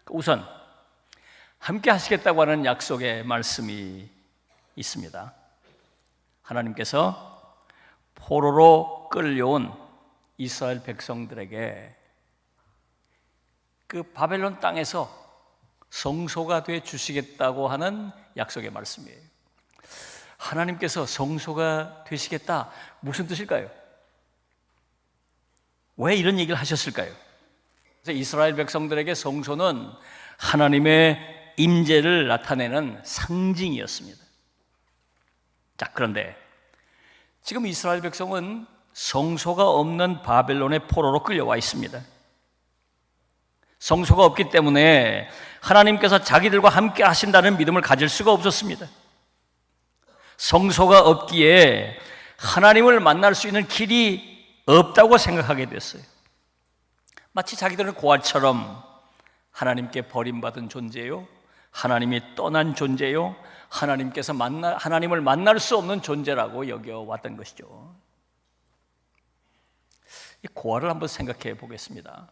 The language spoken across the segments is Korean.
우선 함께 하시겠다고 하는 약속의 말씀이 있습니다. 하나님께서 포로로 끌려온 이스라엘 백성들에게 그 바벨론 땅에서 성소가 돼 주시겠다고 하는 약속의 말씀이에요. 하나님께서 성소가 되시겠다, 무슨 뜻일까요? 왜 이런 얘기를 하셨을까요? 그래서 이스라엘 백성들에게 성소는 하나님의 임재를 나타내는 상징이었습니다. 자, 그런데 지금 이스라엘 백성은 성소가 없는 바벨론의 포로로 끌려와 있습니다. 성소가 없기 때문에 하나님께서 자기들과 함께 하신다는 믿음을 가질 수가 없었습니다. 성소가 없기에 하나님을 만날 수 있는 길이 없다고 생각하게 됐어요. 마치 자기들은 고아처럼 하나님께 버림받은 존재요, 하나님이 떠난 존재요, 하나님을 만날 수 없는 존재라고 여겨왔던 것이죠. 이 고아를 한번 생각해 보겠습니다.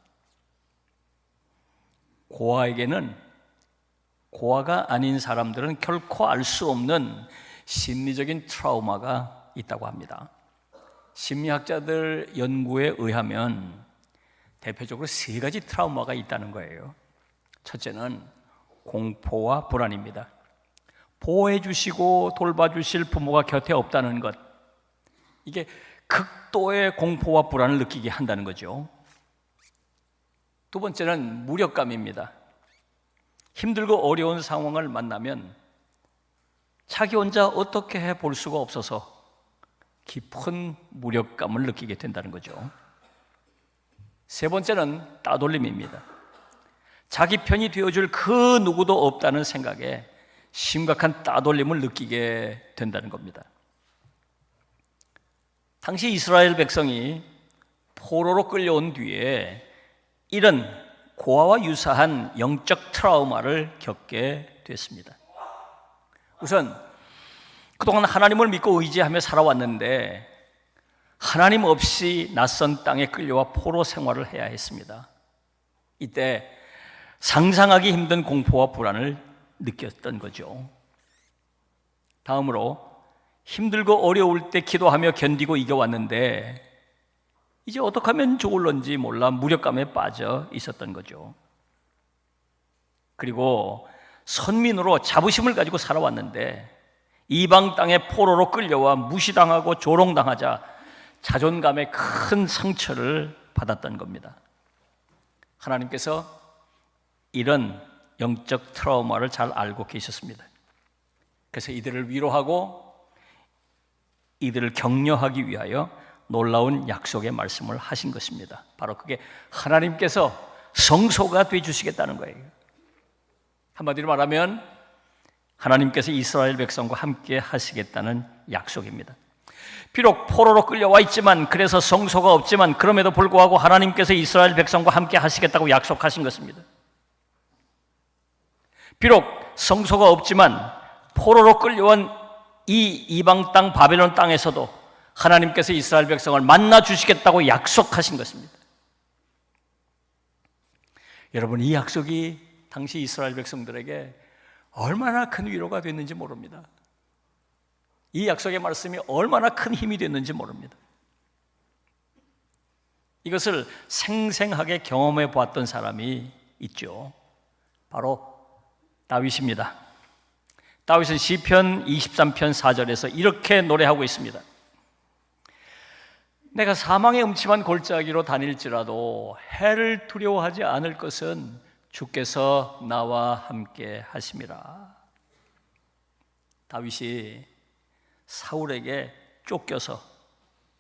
고아가 아닌 사람들은 결코 알 수 없는 심리적인 트라우마가 있다고 합니다. 심리학자들 연구에 의하면 대표적으로 3가지 트라우마가 있다는 거예요. 첫째는 공포와 불안입니다. 보호해 주시고 돌봐주실 부모가 곁에 없다는 것, 이게 극도의 공포와 불안을 느끼게 한다는 거죠. 두 번째는 무력감입니다. 힘들고 어려운 상황을 만나면 자기 혼자 어떻게 해볼 수가 없어서 깊은 무력감을 느끼게 된다는 거죠. 세 번째는 따돌림입니다. 자기 편이 되어줄 그 누구도 없다는 생각에 심각한 따돌림을 느끼게 된다는 겁니다. 당시 이스라엘 백성이 포로로 끌려온 뒤에 이런 고아와 유사한 영적 트라우마를 겪게 됐습니다. 우선 그동안 하나님을 믿고 의지하며 살아왔는데 하나님 없이 낯선 땅에 끌려와 포로 생활을 해야 했습니다. 이때 상상하기 힘든 공포와 불안을 느꼈던 거죠. 다음으로 힘들고 어려울 때 기도하며 견디고 이겨왔는데 이제 어떻게 하면 좋을런지 몰라 무력감에 빠져 있었던 거죠. 그리고 선민으로 자부심을 가지고 살아왔는데 이방 땅의 포로로 끌려와 무시당하고 조롱당하자 자존감에 큰 상처를 받았던 겁니다. 하나님께서 이런 영적 트라우마를 잘 알고 계셨습니다. 그래서 이들을 위로하고 이들을 격려하기 위하여 놀라운 약속의 말씀을 하신 것입니다. 바로 그게 하나님께서 성소가 되어주시겠다는 거예요. 한마디로 말하면 하나님께서 이스라엘 백성과 함께 하시겠다는 약속입니다. 비록 포로로 끌려와 있지만, 그래서 성소가 없지만, 그럼에도 불구하고 하나님께서 이스라엘 백성과 함께 하시겠다고 약속하신 것입니다. 비록 성소가 없지만 포로로 끌려온 이 이방 땅 바벨론 땅에서도 하나님께서 이스라엘 백성을 만나 주시겠다고 약속하신 것입니다. 여러분, 이 약속이 당시 이스라엘 백성들에게 얼마나 큰 위로가 됐는지 모릅니다. 이 약속의 말씀이 얼마나 큰 힘이 됐는지 모릅니다. 이것을 생생하게 경험해 보았던 사람이 있죠. 바로 다윗입니다. 다윗은 시편 23편 4절에서 이렇게 노래하고 있습니다. 내가 사망의 음침한 골짜기로 다닐지라도 해를 두려워하지 않을 것은 주께서 나와 함께 하심이라. 다윗이 사울에게 쫓겨서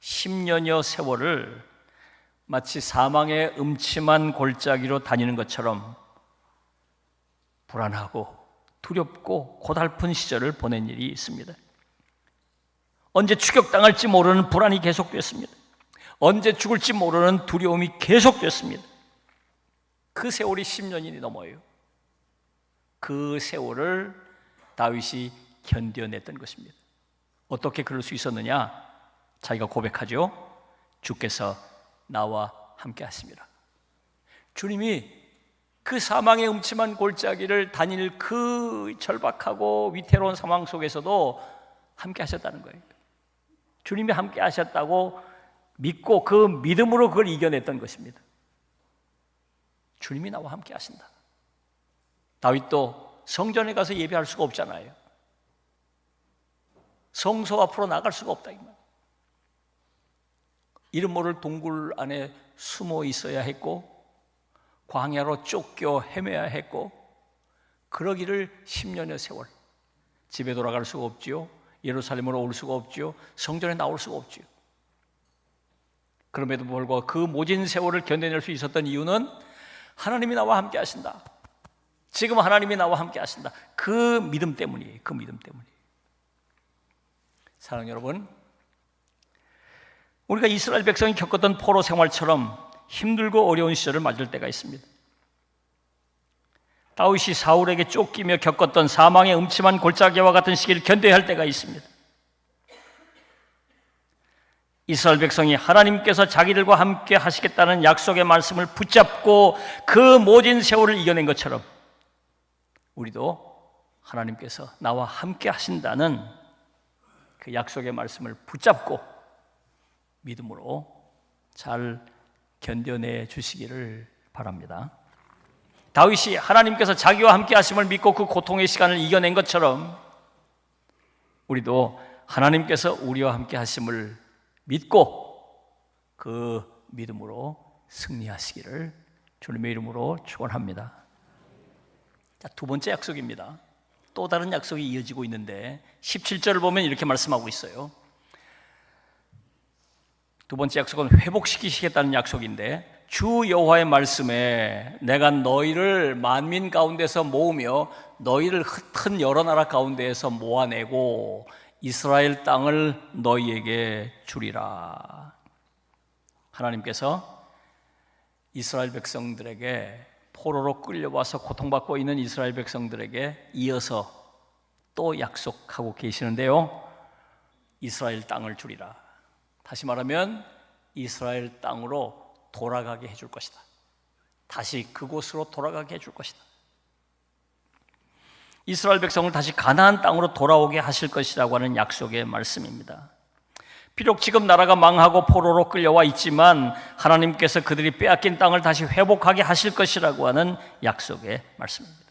10년여 세월을 마치 사망의 음침한 골짜기로 다니는 것처럼 불안하고 두렵고 고달픈 시절을 보낸 일이 있습니다. 언제 추격당할지 모르는 불안이 계속됐습니다. 언제 죽을지 모르는 두려움이 계속됐습니다. 그 세월이 10년이 넘어요. 그 세월을 다윗이 견뎌냈던 것입니다. 어떻게 그럴 수 있었느냐? 자기가 고백하죠. 주께서 나와 함께 하십니다. 주님이 그 사망의 음침한 골짜기를 다닐 그 절박하고 위태로운 상황 속에서도 함께 하셨다는 거예요. 주님이 함께 하셨다고 믿고 그 믿음으로 그걸 이겨냈던 것입니다. 주님이 나와 함께 하신다. 다윗도 성전에 가서 예배할 수가 없잖아요. 성소 앞으로 나갈 수가 없다 이 말. 이름 모를 동굴 안에 숨어 있어야 했고 광야로 쫓겨 헤매야 했고 그러기를 10년의 세월 집에 돌아갈 수가 없지요. 예루살렘으로 올 수가 없지요. 성전에 나올 수가 없지요. 그럼에도 불구하고 그 모진 세월을 견뎌낼 수 있었던 이유는 하나님이 나와 함께 하신다. 지금 하나님이 나와 함께 하신다. 그 믿음 때문이에요. 그 믿음 때문이에요. 사랑하는 여러분, 우리가 이스라엘 백성이 겪었던 포로 생활처럼 힘들고 어려운 시절을 맞을 때가 있습니다. 다윗이 사울에게 쫓기며 겪었던 사망의 음침한 골짜기와 같은 시기를 견뎌야 할 때가 있습니다. 이스라엘 백성이 하나님께서 자기들과 함께 하시겠다는 약속의 말씀을 붙잡고 그 모진 세월을 이겨낸 것처럼 우리도 하나님께서 나와 함께 하신다는 그 약속의 말씀을 붙잡고 믿음으로 잘 견뎌내 주시기를 바랍니다. 다윗이 하나님께서 자기와 함께 하심을 믿고 그 고통의 시간을 이겨낸 것처럼 우리도 하나님께서 우리와 함께 하심을 믿고 그 믿음으로 승리하시기를 주님의 이름으로 축원합니다. 자, 두 번째 약속입니다. 또 다른 약속이 이어지고 있는데 17절을 보면 이렇게 말씀하고 있어요. 두 번째 약속은 회복시키시겠다는 약속인데 주 여호와의 말씀에 내가 너희를 만민 가운데서 모으며 너희를 흩은 여러 나라 가운데에서 모아내고 이스라엘 땅을 너희에게 주리라. 하나님께서 이스라엘 백성들에게 포로로 끌려와서 고통받고 있는 이스라엘 백성들에게 이어서 또 약속하고 계시는데요. 이스라엘 땅을 주리라. 다시 말하면 이스라엘 땅으로 돌아가게 해줄 것이다. 다시 그곳으로 돌아가게 해줄 것이다. 이스라엘 백성을 다시 가나안 땅으로 돌아오게 하실 것이라고 하는 약속의 말씀입니다. 비록 지금 나라가 망하고 포로로 끌려와 있지만 하나님께서 그들이 빼앗긴 땅을 다시 회복하게 하실 것이라고 하는 약속의 말씀입니다.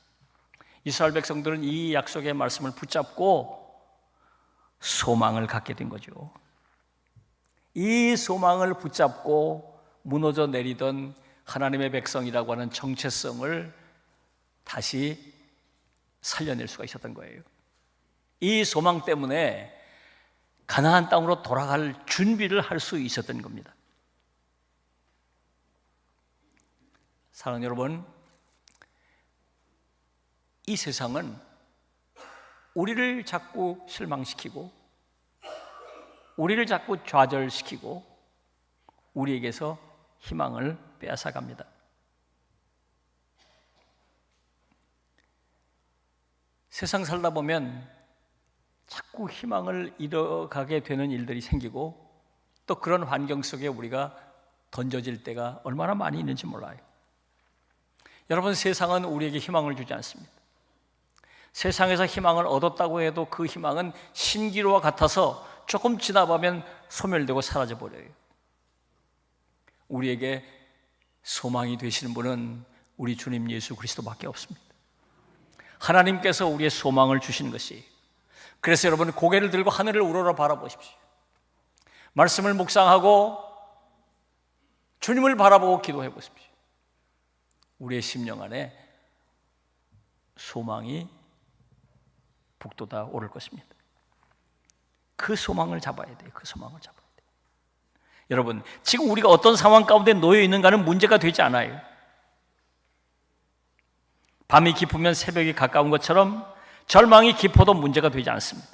이스라엘 백성들은 이 약속의 말씀을 붙잡고 소망을 갖게 된 거죠. 이 소망을 붙잡고 무너져 내리던 하나님의 백성이라고 하는 정체성을 다시 살려낼 수가 있었던 거예요. 이 소망 때문에 가나안 땅으로 돌아갈 준비를 할 수 있었던 겁니다. 사랑하는 여러분, 이 세상은 우리를 자꾸 실망시키고 우리를 자꾸 좌절시키고 우리에게서 희망을 빼앗아갑니다. 세상 살다 보면 자꾸 희망을 잃어가게 되는 일들이 생기고 또 그런 환경 속에 우리가 던져질 때가 얼마나 많이 있는지 몰라요. 여러분, 세상은 우리에게 희망을 주지 않습니다. 세상에서 희망을 얻었다고 해도 그 희망은 신기루와 같아서 조금 지나보면 소멸되고 사라져버려요. 우리에게 소망이 되시는 분은 우리 주님 예수 그리스도밖에 없습니다. 하나님께서 우리의 소망을 주시는 것이, 그래서 여러분 고개를 들고 하늘을 우러러 바라보십시오. 말씀을 묵상하고 주님을 바라보고 기도해 보십시오. 우리의 심령 안에 소망이 북돋아 오를 것입니다. 그 소망을 잡아야 돼요. 그 소망을 잡아야 돼요. 여러분, 지금 우리가 어떤 상황 가운데 놓여 있는가는 문제가 되지 않아요. 밤이 깊으면 새벽이 가까운 것처럼 절망이 깊어도 문제가 되지 않습니다.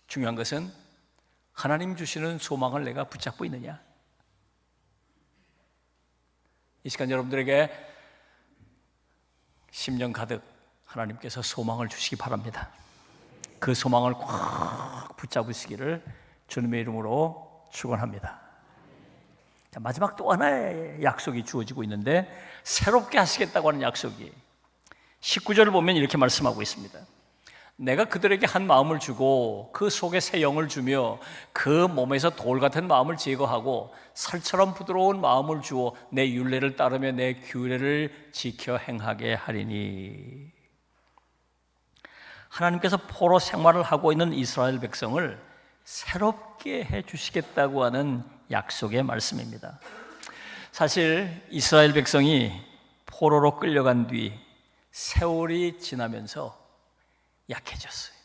중요한 것은 하나님 주시는 소망을 내가 붙잡고 있느냐. 이 시간 여러분들에게 심령 가득 하나님께서 소망을 주시기 바랍니다. 그 소망을 꽉 붙잡으시기를 주님의 이름으로 축원합니다. 자, 마지막 또 하나의 약속이 주어지고 있는데 새롭게 하시겠다고 하는 약속이에요. 19절을 보면 이렇게 말씀하고 있습니다. 내가 그들에게 한 마음을 주고 그 속에 새 영을 주며 그 몸에서 돌 같은 마음을 제거하고 살처럼 부드러운 마음을 주어 내 율례를 따르며 내 규례를 지켜 행하게 하리니. 하나님께서 포로 생활을 하고 있는 이스라엘 백성을 새롭게 해 주시겠다고 하는 약속의 말씀입니다. 사실 이스라엘 백성이 포로로 끌려간 뒤 세월이 지나면서 약해졌어요.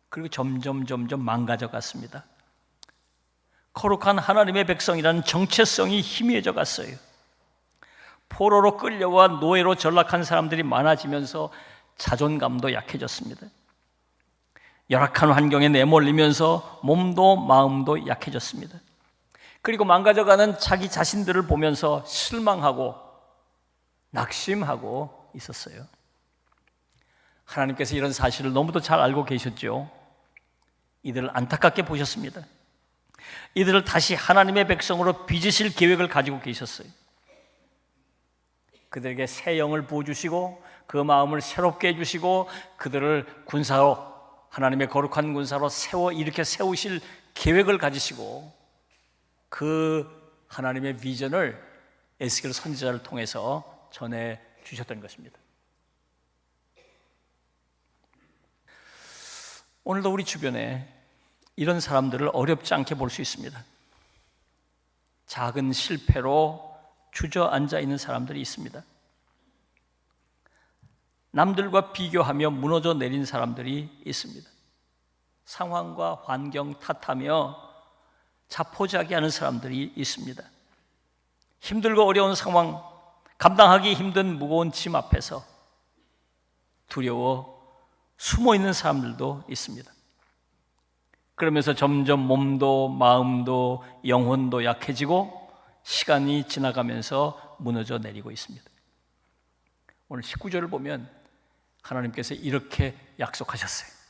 그리고 점점 망가져 갔습니다. 거룩한 하나님의 백성이라는 정체성이 희미해져 갔어요. 포로로 끌려와 노예로 전락한 사람들이 많아지면서 자존감도 약해졌습니다. 열악한 환경에 내몰리면서 몸도 마음도 약해졌습니다. 그리고 망가져가는 자기 자신들을 보면서 실망하고 낙심하고 있었어요. 하나님께서 이런 사실을 너무도 잘 알고 계셨죠. 이들을 안타깝게 보셨습니다. 이들을 다시 하나님의 백성으로 빚으실 계획을 가지고 계셨어요. 그들에게 새 영을 부어주시고 그 마음을 새롭게 해주시고 그들을 군사로, 하나님의 거룩한 군사로 일으켜 세우실 계획을 가지시고 그 하나님의 비전을 에스겔 선지자를 통해서 전해 주셨던 것입니다. 오늘도 우리 주변에 이런 사람들을 어렵지 않게 볼 수 있습니다. 작은 실패로 주저앉아 있는 사람들이 있습니다. 남들과 비교하며 무너져 내린 사람들이 있습니다. 상황과 환경 탓하며 자포자기하는 사람들이 있습니다. 힘들고 어려운 상황, 감당하기 힘든 무거운 짐 앞에서 두려워 숨어 있는 사람들도 있습니다. 그러면서 점점 몸도 마음도 영혼도 약해지고 시간이 지나가면서 무너져 내리고 있습니다. 오늘 19절을 보면 하나님께서 이렇게 약속하셨어요.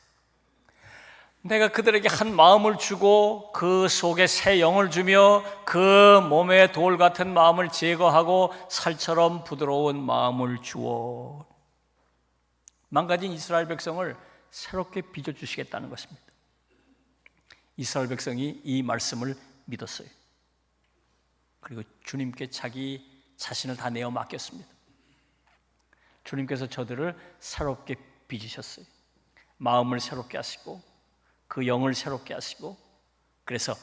내가 그들에게 한 마음을 주고 그 속에 새 영을 주며 그 몸에 돌 같은 마음을 제거하고 살처럼 부드러운 마음을 주어. 망가진 이스라엘 백성을 새롭게 빚어주시겠다는 것입니다. 이스라엘 백성이 이 말씀을 믿었어요. 그리고 주님께 자기 자신을 다 내어 맡겼습니다. 주님께서 저들을 새롭게 빚으셨어요. 마음을 새롭게 하시고 그 영을 새롭게 하시고 그래서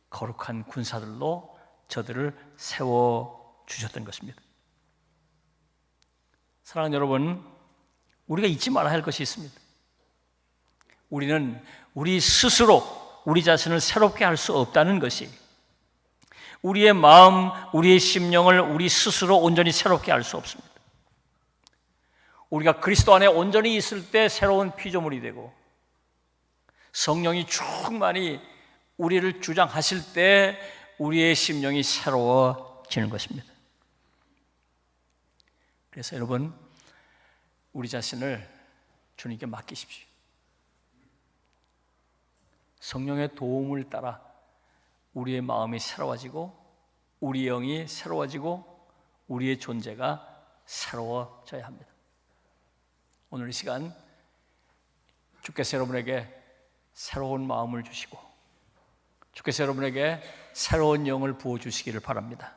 거룩한 군사들로 저들을 세워주셨던 것입니다. 사랑하는 여러분, 우리가 잊지 말아야 할 것이 있습니다. 우리는 우리 스스로 우리 자신을 새롭게 할 수 없다는 것이, 우리의 마음, 우리의 심령을 우리 스스로 온전히 새롭게 할 수 없습니다. 우리가 그리스도 안에 온전히 있을 때 새로운 피조물이 되고 성령이 충만히 우리를 주장하실 때 우리의 심령이 새로워지는 것입니다. 그래서 여러분, 우리 자신을 주님께 맡기십시오. 성령의 도움을 따라 우리의 마음이 새로워지고 우리 영이 새로워지고 우리의 존재가 새로워져야 합니다. 오늘 이 시간 주께서 여러분에게 새로운 마음을 주시고 주께서 여러분에게 새로운 영을 부어주시기를 바랍니다.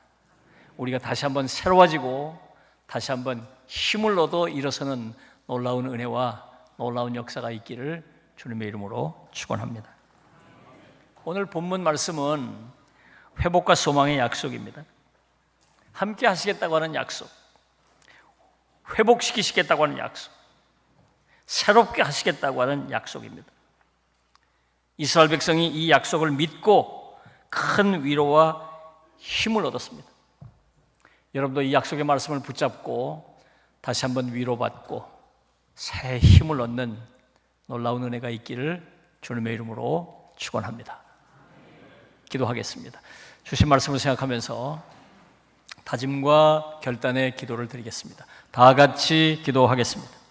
우리가 다시 한번 새로워지고 다시 한번 힘을 얻어 일어서는 놀라운 은혜와 놀라운 역사가 있기를 주님의 이름으로 축원합니다. 오늘 본문 말씀은 회복과 소망의 약속입니다. 함께 하시겠다고 하는 약속, 회복시키시겠다고 하는 약속, 새롭게 하시겠다고 하는 약속입니다. 이스라엘 백성이 이 약속을 믿고 큰 위로와 힘을 얻었습니다. 여러분도 이 약속의 말씀을 붙잡고 다시 한번 위로받고 새 힘을 얻는 놀라운 은혜가 있기를 주님의 이름으로 축원합니다. 기도하겠습니다. 주신 말씀을 생각하면서 다짐과 결단의 기도를 드리겠습니다. 다 같이 기도하겠습니다.